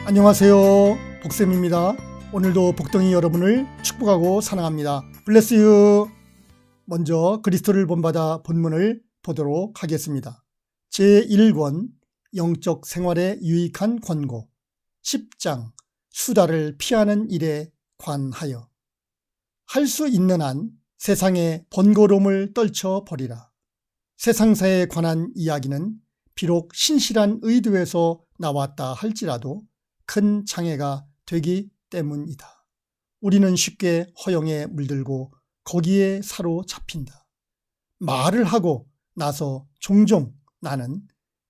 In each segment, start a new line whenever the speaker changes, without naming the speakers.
안녕하세요, 복쌤입니다. 오늘도 복덩이 여러분을 축복하고 사랑합니다. 블레스 유. 먼저 그리스도를 본받아 본문을 보도록 하겠습니다. 제1권 영적 생활에 유익한 권고 10장 수다를 피하는 일에 관하여 할 수 있는 한 세상의 번거로움을 떨쳐버리라. 세상사에 관한 이야기는 비록 신실한 의도에서 나왔다 할지라도 큰 장애가 되기 때문이다. 우리는 쉽게 허영에 물들고 거기에 사로잡힌다. 말을 하고 나서 종종 나는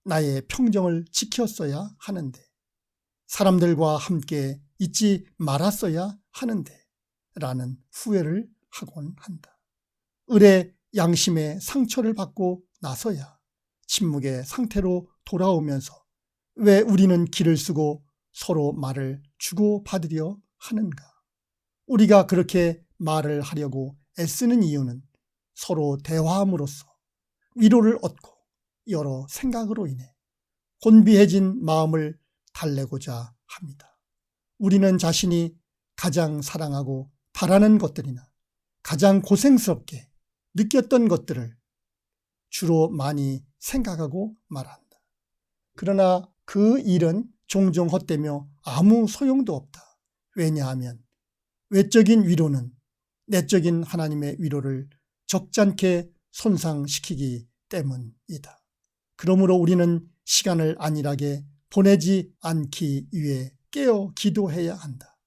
나의 평정을 지켰어야 하는데, 사람들과 함께 있지 말았어야 하는데 라는 후회를 하곤 한다. 을의 양심에 상처를 받고 나서야 침묵의 상태로 돌아오면서 왜 우리는 길을 쓰고 서로 말을 주고받으려 하는가? 우리가 그렇게 말을 하려고 애쓰는 이유는 서로 대화함으로써 위로를 얻고 여러 생각으로 인해 곤비해진 마음을 달래고자 합니다. 우리는 자신이 가장 사랑하고 바라는 것들이나 가장 고생스럽게 느꼈던 것들을 주로 많이 생각하고 말한다. 그러나 그 일은 종종 헛되며 아무 소용도 없다. 왜냐하면 외적인 위로는 내적인 하나님의 위로를 적잖게 손상시키기 때문이다. 그러므로 우리는 시간을 안일하게 보내지 않기 위해 깨어 기도해야 한다.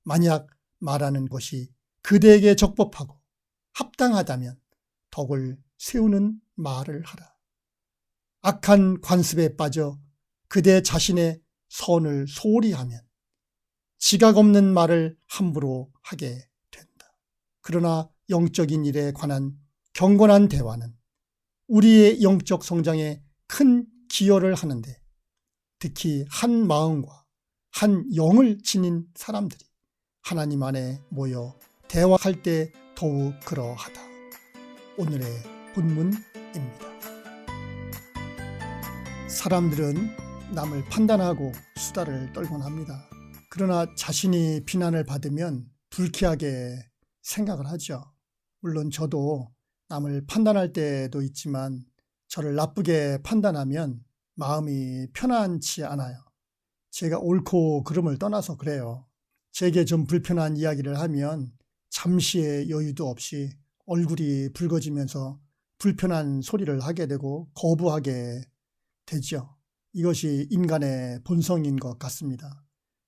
만약 말하는 것이 그대에게 적법하고 합당하다면 덕을 세우는 말을 하라. 악한 관습에 빠져 그대 자신의 선을 소홀히 하면 지각 없는 말을 함부로 하게 된다. 그러나 영적인 일에 관한 경건한 대화는 우리의 영적 성장에 큰 기여를 하는데, 특히 한 마음과 한 영을 지닌 사람들이 하나님 안에 모여 대화할 때 더욱 그러하다. 오늘의 본문입니다. 사람들은 남을 판단하고 수다를 떨곤 합니다. 그러나 자신이 비난을 받으면 불쾌하게 생각을 하죠. 물론 저도 남을 판단할 때도 있지만 저를 나쁘게 판단하면 마음이 편안치 않아요. 제가 옳고 그름을 떠나서 그래요. 제게 좀 불편한 이야기를 하면 잠시의 여유도 없이 얼굴이 붉어지면서 불편한 소리를 하게 되고 거부하게 되죠. 이것이 인간의 본성인 것 같습니다.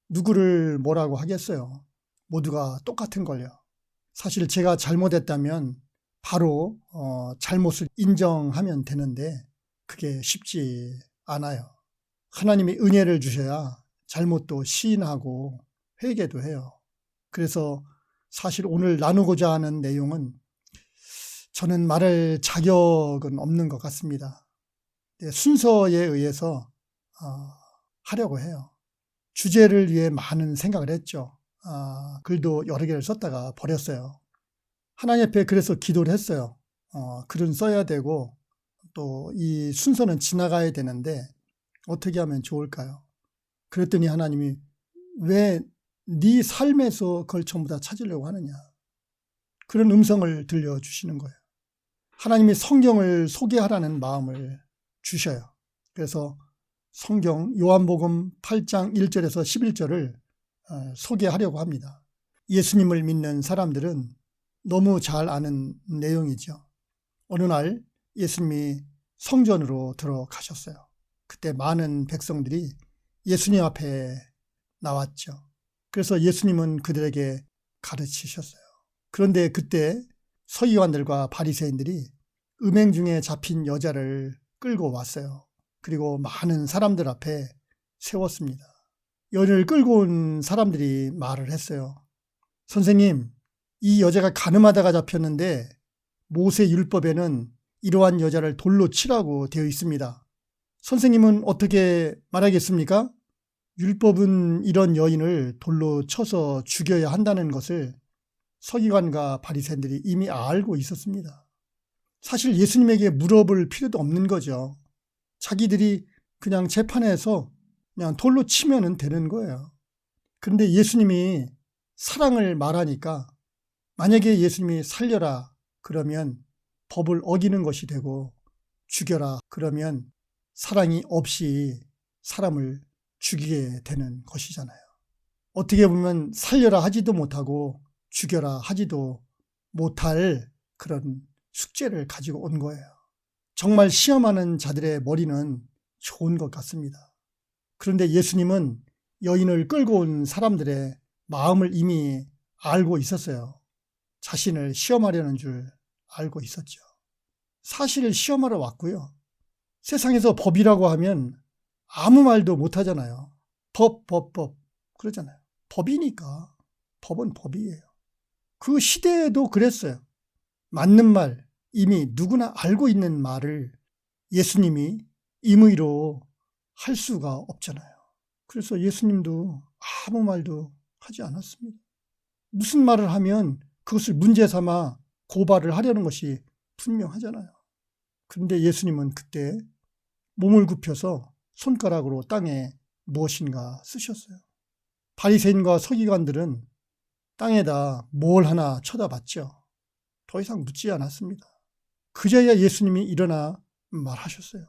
누구를 뭐라고 하겠어요? 모두가 똑같은 걸요. 사실 제가 잘못했다면 바로 잘못을 인정하면 되는데 그게 쉽지 않아요. 하나님이 은혜를 주셔야 잘못도 시인하고 회개도 해요. 그래서 사실 오늘 나누고자 하는 내용은 저는 말할 자격은 없는 것 같습니다. 순서에 의해서 하려고 해요. 주제를 위해 많은 생각을 했죠. 글도 여러 개를 썼다가 버렸어요. 하나님 앞에 그래서 기도를 했어요. 글은 써야 되고 또 이 순서는 지나가야 되는데 어떻게 하면 좋을까요? 그랬더니 하나님이 왜 네 삶에서 그걸 전부 다 찾으려고 하느냐, 그런 음성을 들려주시는 거예요. 하나님이 성경을 소개하라는 마음을 주셔요. 그래서 성경 요한복음 8장 1절에서 11절을 소개하려고 합니다. 예수님을 믿는 사람들은 너무 잘 아는 내용이죠. 어느 날 예수님이 성전으로 들어가셨어요. 그때 많은 백성들이 예수님 앞에 나왔죠. 그래서 예수님은 그들에게 가르치셨어요. 그런데 그때 서기관들과 바리새인들이 음행 중에 잡힌 여자를 끌고 왔어요. 그리고 많은 사람들 앞에 세웠습니다. 여자를 끌고 온 사람들이 말을 했어요. 선생님, 이 여자가 간음하다가 잡혔는데 모세 율법에는 이러한 여자를 돌로 치라고 되어 있습니다. 선생님은 어떻게 말하겠습니까? 율법은 이런 여인을 돌로 쳐서 죽여야 한다는 것을 서기관과 바리새인들이 이미 알고 있었습니다. 사실 예수님에게 물어볼 필요도 없는 거죠. 자기들이 그냥 재판에서 그냥 돌로 치면은 되는 거예요. 그런데 예수님이 사랑을 말하니까 만약에 예수님이 살려라 그러면 법을 어기는 것이 되고 죽여라 그러면 사랑이 없이 사람을 죽이게 되는 것이잖아요. 어떻게 보면 살려라 하지도 못하고 죽여라 하지도 못할 그런 숙제를 가지고 온 거예요. 정말 시험하는 자들의 머리는 좋은 것 같습니다. 그런데 예수님은 여인을 끌고 온 사람들의 마음을 이미 알고 있었어요. 자신을 시험하려는 줄 알고 있었죠. 사실 시험하러 왔고요. 세상에서 법이라고 하면 아무 말도 못하잖아요. 법 그러잖아요. 법이니까. 법은 법이에요. 그 시대에도 그랬어요. 맞는 말, 이미 누구나 알고 있는 말을 예수님이 임의로 할 수가 없잖아요. 그래서 예수님도 아무 말도 하지 않았습니다. 무슨 말을 하면 그것을 문제 삼아 고발을 하려는 것이 분명하잖아요. 그런데 예수님은 그때 몸을 굽혀서 손가락으로 땅에 무엇인가 쓰셨어요. 바리새인과 서기관들은 땅에다 뭘 하나 쳐다봤죠. 더 이상 묻지 않았습니다. 그제야 예수님이 일어나 말하셨어요.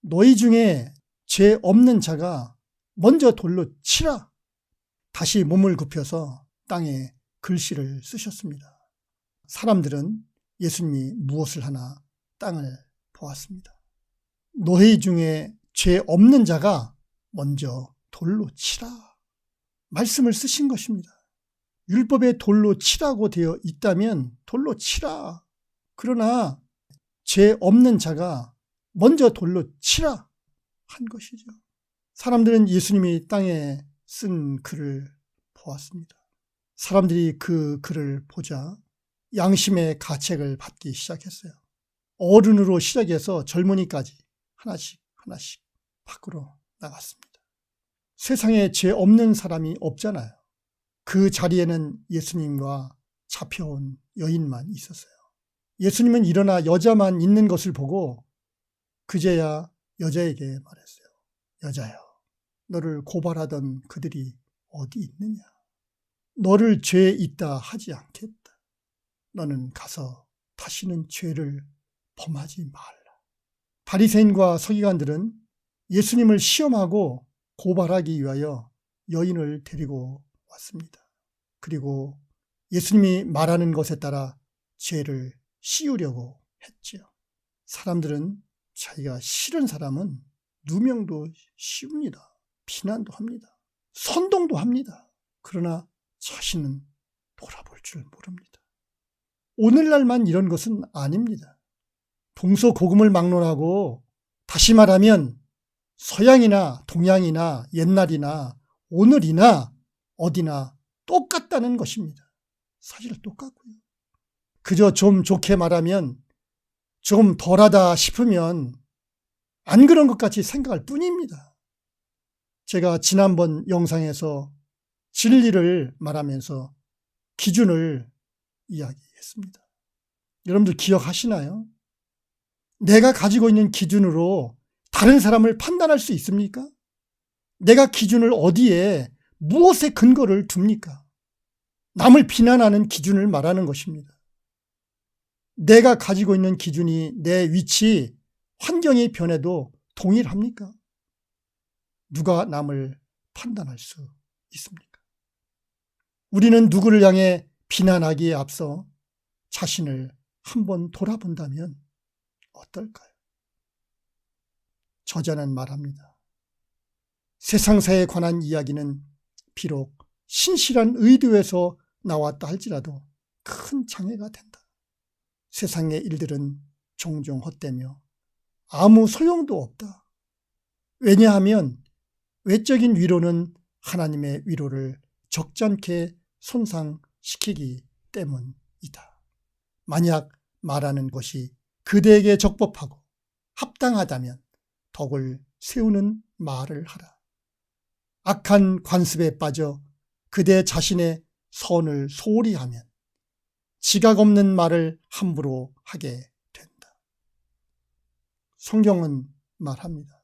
너희 중에 죄 없는 자가 먼저 돌로 치라. 다시 몸을 굽혀서 땅에 글씨를 쓰셨습니다. 사람들은 예수님이 무엇을 하나 땅을 보았습니다. 너희 중에 죄 없는 자가 먼저 돌로 치라. 말씀을 쓰신 것입니다. 율법에 돌로 치라고 되어 있다면 돌로 치라. 그러나 죄 없는 자가 먼저 돌로 치라 한 것이죠. 사람들은 예수님이 땅에 쓴 글을 보았습니다. 사람들이 그 글을 보자 양심의 가책을 받기 시작했어요. 어른으로 시작해서 젊은이까지 하나씩 밖으로 나갔습니다. 세상에 죄 없는 사람이 없잖아요. 그 자리에는 예수님과 잡혀온 여인만 있었어요. 예수님은 일어나 여자만 있는 것을 보고 그제야 여자에게 말했어요. 여자여, 너를 고발하던 그들이 어디 있느냐? 너를 죄 있다 하지 않겠다. 너는 가서 다시는 죄를 범하지 말라. 바리새인과 서기관들은 예수님을 시험하고 고발하기 위하여 여인을 데리고 왔습니다. 그리고 예수님이 말하는 것에 따라 죄를 씌우려고 했지요. 사람들은 자기가 싫은 사람은 누명도 씌웁니다. 비난도 합니다. 선동도 합니다. 그러나 자신은 돌아볼 줄 모릅니다. 오늘날만 이런 것은 아닙니다. 동서고금을 막론하고 다시 말하면 서양이나 동양이나 옛날이나 오늘이나 어디나 똑같다는 것입니다. 사실 똑같고요. 그저 좀 좋게 말하면 좀 덜하다 싶으면 안 그런 것 같이 생각할 뿐입니다. 제가 지난번 영상에서 진리를 말하면서 기준을 이야기했습니다. 여러분들 기억하시나요? 내가 가지고 있는 기준으로 다른 사람을 판단할 수 있습니까? 내가 기준을 어디에 무엇에 근거를 둡니까? 남을 비난하는 기준을 말하는 것입니다. 내가 가지고 있는 기준이 내 위치, 환경이 변해도 동일합니까? 누가 남을 판단할 수 있습니까? 우리는 누구를 향해 비난하기에 앞서 자신을 한번 돌아본다면 어떨까요? 저자는 말합니다. 세상사에 관한 이야기는 비록 신실한 의도에서 나왔다 할지라도 큰 장애가 된다. 세상의 일들은 종종 헛되며 아무 소용도 없다. 왜냐하면 외적인 위로는 하나님의 위로를 적잖게 손상시키기 때문이다. 만약 말하는 것이 그대에게 적법하고 합당하다면 덕을 세우는 말을 하라. 악한 관습에 빠져 그대 자신의 선을 소홀히 하면 지각 없는 말을 함부로 하게 된다. 성경은 말합니다.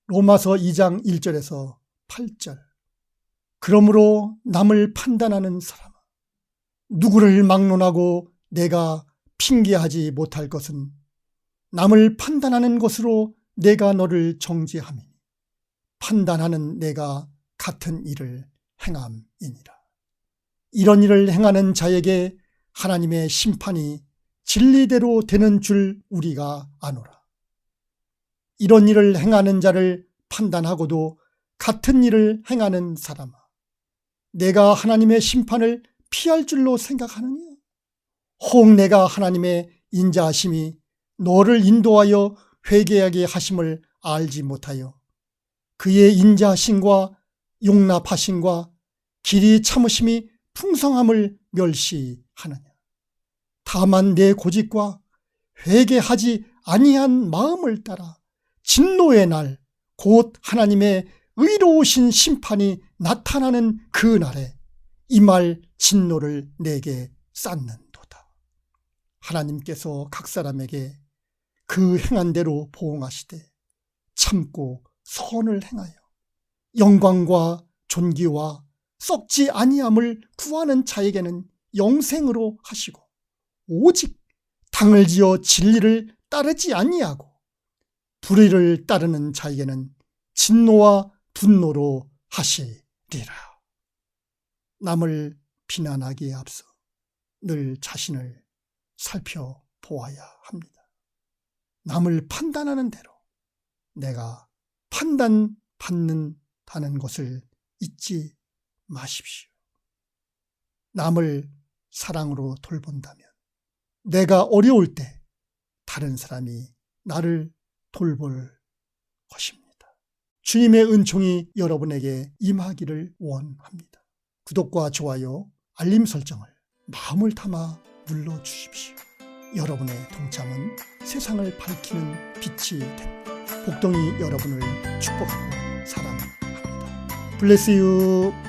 로마서 2장 1절에서 8절. 그러므로 남을 판단하는 사람아, 누구를 막론하고 내가 핑계하지 못할 것은 남을 판단하는 것으로 내가 너를 정죄함이니 판단하는 내가 같은 일을 행함이니라. 이런 일을 행하는 자에게 하나님의 심판이 진리대로 되는 줄 우리가 아노라. 이런 일을 행하는 자를 판단하고도 같은 일을 행하는 사람아, 내가 하나님의 심판을 피할 줄로 생각하느냐? 혹 내가 하나님의 인자하심이 너를 인도하여 회개하게 하심을 알지 못하여 그의 인자하심과 용납하심과 길이 참으심이 풍성함을 멸시하느냐? 다만 내 고집과 회개하지 아니한 마음을 따라 진노의 날 곧 하나님의 의로우신 심판이 나타나는 그 날에 이 말 진노를 내게 쌓는도다. 하나님께서 각 사람에게 그 행한 대로 보응하시되 참고 선을 행하여 영광과 존귀와 썩지 아니함을 구하는 자에게는 영생으로 하시고, 오직 당을 지어 진리를 따르지 아니하고 불의를 따르는 자에게는 진노와 분노로 하시리라. 남을 비난하기에 앞서 늘 자신을 살펴보아야 합니다. 남을 판단하는 대로 내가 판단받는다는 것을 잊지 마십시오. 남을 사랑으로 돌본다면 내가 어려울 때 다른 사람이 나를 돌볼 것입니다. 주님의 은총이 여러분에게 임하기를 원합니다. 구독과 좋아요, 알림 설정을 마음을 담아 눌러주십시오. 여러분의 동참은 세상을 밝히는 빛이 됩니다. 복동이 여러분을 축복하고 사랑합니다. Bless you.